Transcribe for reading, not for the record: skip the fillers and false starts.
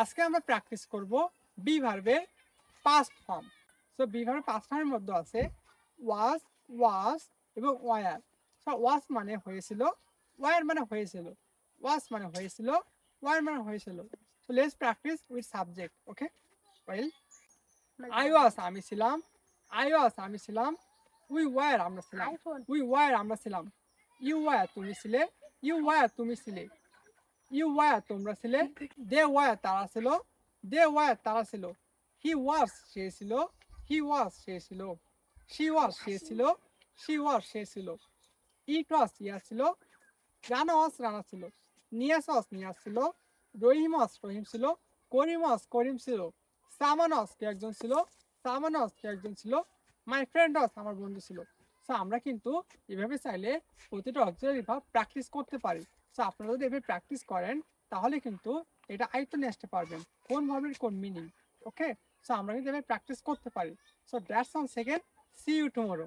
আজকে আমরা প্র্যাকটিস করব বি ভার্বের পাস্ট ফর্ম। সো বি ভার্বের পাস্ট ফর্মের মধ্যে আছে ওয়াজ, ওয়াজ এবং ওয়ার। সো ওয়াজ মানে হয়েছিল, ওয়ার মানে হয়েছিল, ওয়াজ মানে হয়েছিল, ওয়ার মানে হয়েছিল। So let's practice with subject. Okay, well I was আমি ছিলাম, আই ওয়াজ আমি ছিলাম, উই ওয়ার আমরা ছিলাম, উই ওয়ার আমরা ছিলাম, ইউ ওয়ার তুমি ছিলে, ইউ ওয়ার তুমি ছিলে, ইউ ওয়ার তোমরা ছিলে, দে ওয়ার তারা ছিল, দে ওয়ার তারা ছিল, হি ওয়াজ সে ছিল, হি ওয়াজ সে ছিল, শি ওয়াজ সে ছিল, শি ওয়াজ সে ছিল, ইট ওয়াজ ইয়া ছিল, রানা ওয়াজ রানা ছিল, নিয়াস ওয়াজ নিয়াস ছিল, রহিম ওয়াজ রহিম ছিল, করিম ওয়াজ করিম ছিল, সামান ওয়াজ কে একজন ছিল, সামান ওয়াজ কে একজন ছিল, মাই ফ্রেন্ড ওয়াজ আমার বন্ধু ছিল। সো আমরা কিন্তু এভাবে চাইলে প্রতিটা অক্সিলারি ভার্ব প্র্যাকটিস করতে পারি। সো আপনারা যদি এভাবে প্র্যাকটিস করেন তাহলে কিন্তু এটা আয়ত্ত নিয়ে আসতে পারবেন কোন ভার্বের কোন মিনিং। ওকে, সো আমরা কিন্তু এভাবে প্র্যাকটিস করতে পারি। So that's on second, see you tomorrow.